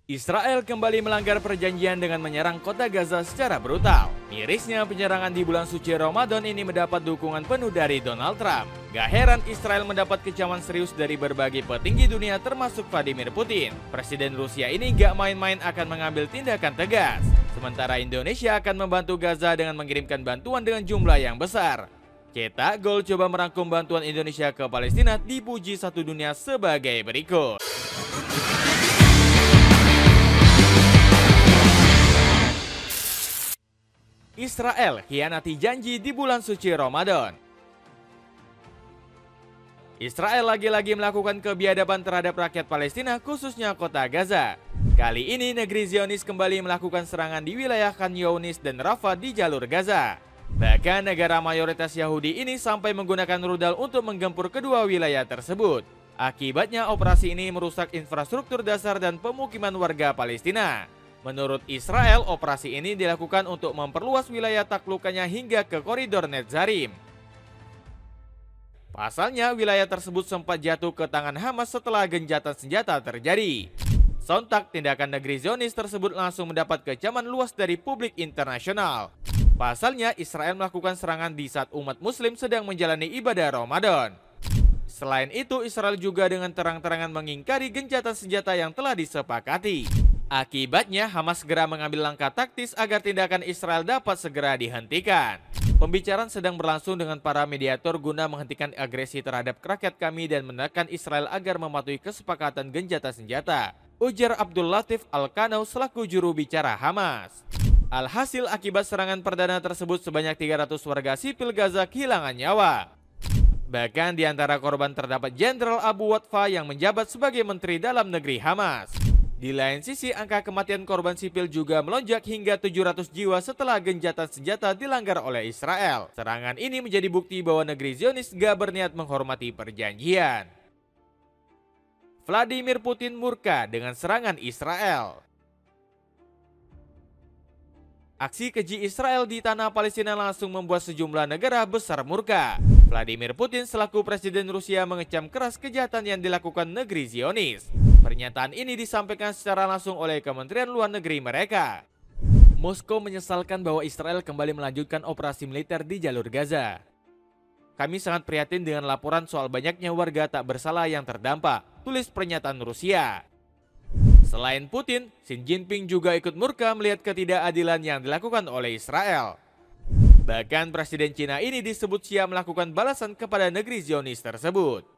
Israel kembali melanggar perjanjian dengan menyerang kota Gaza secara brutal. Mirisnya, penyerangan di bulan suci Ramadan ini mendapat dukungan penuh dari Donald Trump. Gak heran Israel mendapat kecaman serius dari berbagai petinggi dunia termasuk Vladimir Putin. Presiden Rusia ini gak main-main akan mengambil tindakan tegas. Sementara Indonesia akan membantu Gaza dengan mengirimkan bantuan dengan jumlah yang besar. Cetak Gol coba merangkum bantuan Indonesia ke Palestina dipuji satu dunia sebagai berikut. Israel hianati janji di bulan suci Ramadan. Israel lagi-lagi melakukan kebiadaban terhadap rakyat Palestina, khususnya kota Gaza. Kali ini negeri Zionis kembali melakukan serangan di wilayah Khan Younis dan Rafah di jalur Gaza. Bahkan negara mayoritas Yahudi ini sampai menggunakan rudal untuk menggempur kedua wilayah tersebut. Akibatnya operasi ini merusak infrastruktur dasar dan pemukiman warga Palestina. Menurut Israel, operasi ini dilakukan untuk memperluas wilayah taklukannya hingga ke koridor Netzarim. Pasalnya, wilayah tersebut sempat jatuh ke tangan Hamas setelah gencatan senjata terjadi. Sontak, tindakan negeri Zionis tersebut langsung mendapat kecaman luas dari publik internasional. Pasalnya, Israel melakukan serangan di saat umat muslim sedang menjalani ibadah Ramadan. Selain itu, Israel juga dengan terang-terangan mengingkari gencatan senjata yang telah disepakati. Akibatnya, Hamas segera mengambil langkah taktis agar tindakan Israel dapat segera dihentikan. Pembicaraan sedang berlangsung dengan para mediator guna menghentikan agresi terhadap rakyat kami dan menekan Israel agar mematuhi kesepakatan gencatan senjata, ujar Abdul Latif Al-Qanau selaku juru bicara Hamas. Alhasil, akibat serangan perdana tersebut sebanyak 300 warga sipil Gaza kehilangan nyawa. Bahkan di antara korban terdapat Jenderal Abu Watfa yang menjabat sebagai Menteri Dalam Negeri Hamas. Di lain sisi, angka kematian korban sipil juga melonjak hingga 700 jiwa setelah gencatan senjata dilanggar oleh Israel. Serangan ini menjadi bukti bahwa negeri Zionis gak berniat menghormati perjanjian. Vladimir Putin murka dengan serangan Israel. Aksi keji Israel di tanah Palestina langsung membuat sejumlah negara besar murka. Vladimir Putin selaku Presiden Rusia mengecam keras kejahatan yang dilakukan negeri Zionis. Pernyataan ini disampaikan secara langsung oleh Kementerian Luar Negeri mereka. Moskow menyesalkan bahwa Israel kembali melanjutkan operasi militer di jalur Gaza. Kami sangat prihatin dengan laporan soal banyaknya warga tak bersalah yang terdampak, tulis pernyataan Rusia. Selain Putin, Xi Jinping juga ikut murka melihat ketidakadilan yang dilakukan oleh Israel. Bahkan Presiden Cina ini disebut siap melakukan balasan kepada negeri Zionis tersebut.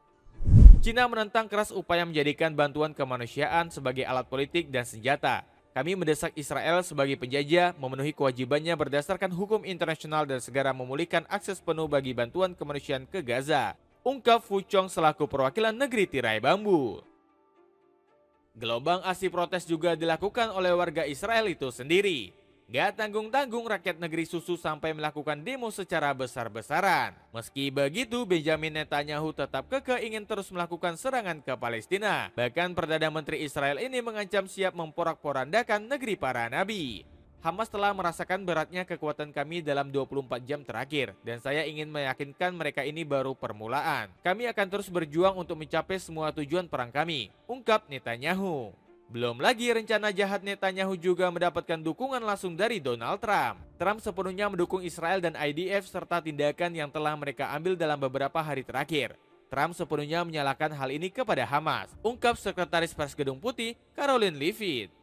Cina menentang keras upaya menjadikan bantuan kemanusiaan sebagai alat politik dan senjata. Kami mendesak Israel sebagai penjajah memenuhi kewajibannya berdasarkan hukum internasional dan segera memulihkan akses penuh bagi bantuan kemanusiaan ke Gaza, ungkap Fu Chong selaku perwakilan negeri tirai bambu. Gelombang aksi protes juga dilakukan oleh warga Israel itu sendiri. Gak tanggung-tanggung rakyat negeri susu sampai melakukan demo secara besar-besaran. Meski begitu, Benjamin Netanyahu tetap kekeh ingin terus melakukan serangan ke Palestina. Bahkan Perdana Menteri Israel ini mengancam siap memporak-porandakan negeri para nabi. Hamas telah merasakan beratnya kekuatan kami dalam 24 jam terakhir. Dan saya ingin meyakinkan mereka ini baru permulaan. Kami akan terus berjuang untuk mencapai semua tujuan perang kami, ungkap Netanyahu. Belum lagi rencana jahat Netanyahu juga mendapatkan dukungan langsung dari Donald Trump. Trump sepenuhnya mendukung Israel dan IDF serta tindakan yang telah mereka ambil dalam beberapa hari terakhir. Trump sepenuhnya menyalahkan hal ini kepada Hamas, ungkap Sekretaris Pers Gedung Putih, Caroline Leavitt.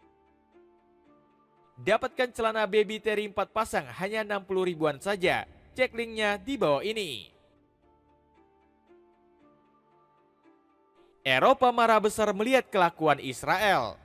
Dapatkan celana baby Terry 4 pasang hanya 60 ribuan saja. Cek linknya di bawah ini. Eropa marah besar melihat kelakuan Israel.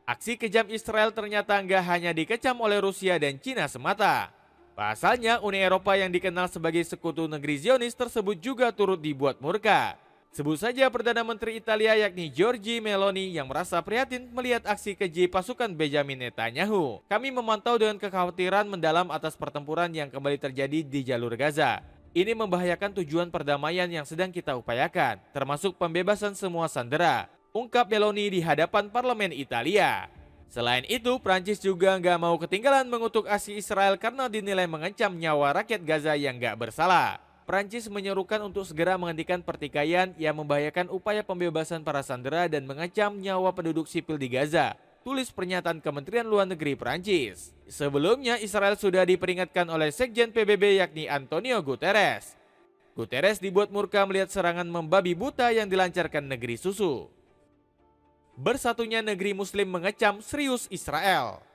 Aksi kejam Israel ternyata nggak hanya dikecam oleh Rusia dan Cina semata. Pasalnya Uni Eropa yang dikenal sebagai sekutu negeri Zionis tersebut juga turut dibuat murka. Sebut saja Perdana Menteri Italia yakni Giorgia Meloni yang merasa prihatin melihat aksi keji pasukan Benjamin Netanyahu. Kami memantau dengan kekhawatiran mendalam atas pertempuran yang kembali terjadi di jalur Gaza. Ini membahayakan tujuan perdamaian yang sedang kita upayakan, termasuk pembebasan semua sandera, ungkap Meloni di hadapan parlemen Italia. Selain itu, Prancis juga nggak mau ketinggalan mengutuk aksi Israel karena dinilai mengancam nyawa rakyat Gaza yang nggak bersalah. Prancis menyerukan untuk segera menghentikan pertikaian yang membahayakan upaya pembebasan para sandera dan mengancam nyawa penduduk sipil di Gaza, tulis pernyataan Kementerian Luar Negeri Prancis. Sebelumnya Israel sudah diperingatkan oleh Sekjen PBB yakni Antonio Guterres. Guterres dibuat murka melihat serangan membabi buta yang dilancarkan negeri susu. Bersatunya negeri Muslim mengecam serius Israel.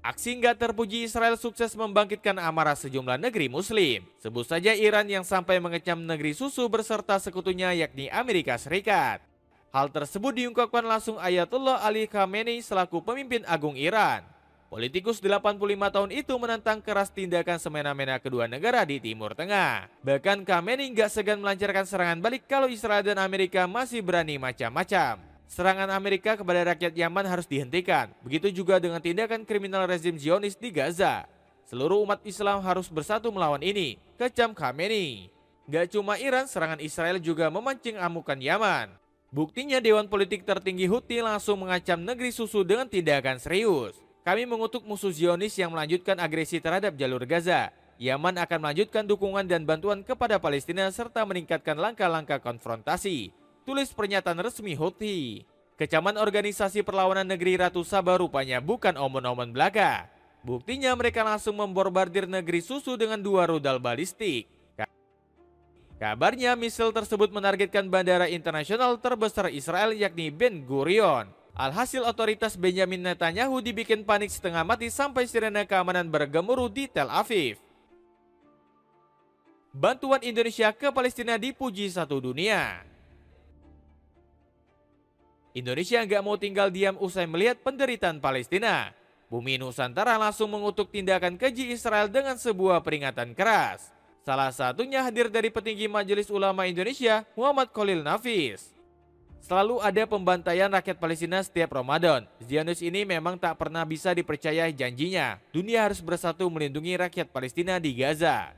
Aksi nggak terpuji Israel sukses membangkitkan amarah sejumlah negeri Muslim. Sebut saja Iran yang sampai mengecam negeri susu berserta sekutunya yakni Amerika Serikat. Hal tersebut diungkapkan langsung Ayatollah Ali Khamenei selaku pemimpin agung Iran. Politikus 85 tahun itu menentang keras tindakan semena-mena kedua negara di Timur Tengah. Bahkan Khamenei nggak segan melancarkan serangan balik kalau Israel dan Amerika masih berani macam-macam. Serangan Amerika kepada rakyat Yaman harus dihentikan. Begitu juga dengan tindakan kriminal rezim Zionis di Gaza. Seluruh umat Islam harus bersatu melawan ini, kecam Khamenei. Gak cuma Iran, serangan Israel juga memancing amukan Yaman. Buktinya Dewan Politik tertinggi Houthi langsung mengacam negeri susu dengan tindakan serius. Kami mengutuk musuh Zionis yang melanjutkan agresi terhadap jalur Gaza. Yaman akan melanjutkan dukungan dan bantuan kepada Palestina serta meningkatkan langkah-langkah konfrontasi, tulis pernyataan resmi Houthi. Kecaman organisasi perlawanan negeri Ratu Saba rupanya bukan omon-omon belaka. Buktinya mereka langsung memborbardir negeri susu dengan 2 rudal balistik. Kabarnya misil tersebut menargetkan bandara internasional terbesar Israel yakni Ben Gurion. Alhasil otoritas Benjamin Netanyahu dibikin panik setengah mati sampai sirene keamanan bergemuruh di Tel Aviv. Bantuan Indonesia ke Palestina dipuji satu dunia. Indonesia nggak mau tinggal diam usai melihat penderitaan Palestina. Bumi Nusantara langsung mengutuk tindakan keji Israel dengan sebuah peringatan keras. Salah satunya hadir dari petinggi Majelis Ulama Indonesia, Muhammad Khalil Nafis. Selalu ada pembantaian rakyat Palestina setiap Ramadan. Zionis ini memang tak pernah bisa dipercayai janjinya. Dunia harus bersatu melindungi rakyat Palestina di Gaza.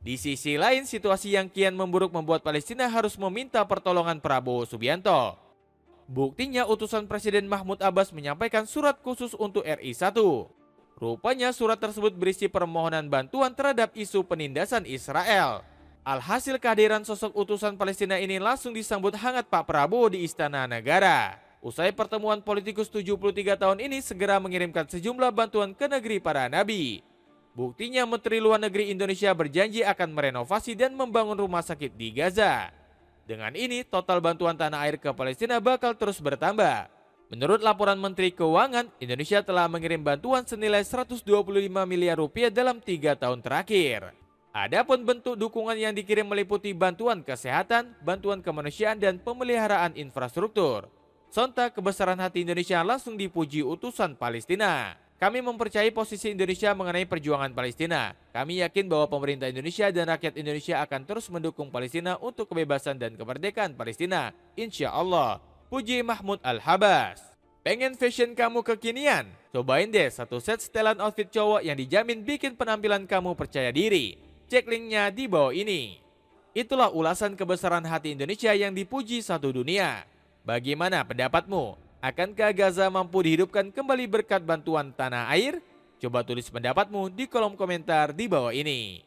Di sisi lain, situasi yang kian memburuk membuat Palestina harus meminta pertolongan Prabowo Subianto. Buktinya utusan Presiden Mahmud Abbas menyampaikan surat khusus untuk RI1. Rupanya surat tersebut berisi permohonan bantuan terhadap isu penindasan Israel. Alhasil kehadiran sosok utusan Palestina ini langsung disambut hangat Pak Prabowo di Istana Negara. Usai pertemuan politikus 73 tahun ini segera mengirimkan sejumlah bantuan ke negeri para nabi. Buktinya Menteri Luar Negeri Indonesia berjanji akan merenovasi dan membangun rumah sakit di Gaza. Dengan ini, total bantuan tanah air ke Palestina bakal terus bertambah. Menurut laporan Menteri Keuangan, Indonesia telah mengirim bantuan senilai 125 miliar rupiah dalam 3 tahun terakhir. Adapun bentuk dukungan yang dikirim meliputi bantuan kesehatan, bantuan kemanusiaan, dan pemeliharaan infrastruktur. Sontak kebesaran hati Indonesia langsung dipuji utusan Palestina. Kami mempercayai posisi Indonesia mengenai perjuangan Palestina. Kami yakin bahwa pemerintah Indonesia dan rakyat Indonesia akan terus mendukung Palestina untuk kebebasan dan kemerdekaan Palestina. Insya Allah. Puji Mahmud Al-Habas. Pengen fashion kamu kekinian? Cobain deh satu set setelan outfit cowok yang dijamin bikin penampilan kamu percaya diri. Cek linknya di bawah ini. Itulah ulasan kebesaran hati Indonesia yang dipuji satu dunia. Bagaimana pendapatmu? Akankah Gaza mampu dihidupkan kembali berkat bantuan tanah air? Coba tulis pendapatmu di kolom komentar di bawah ini.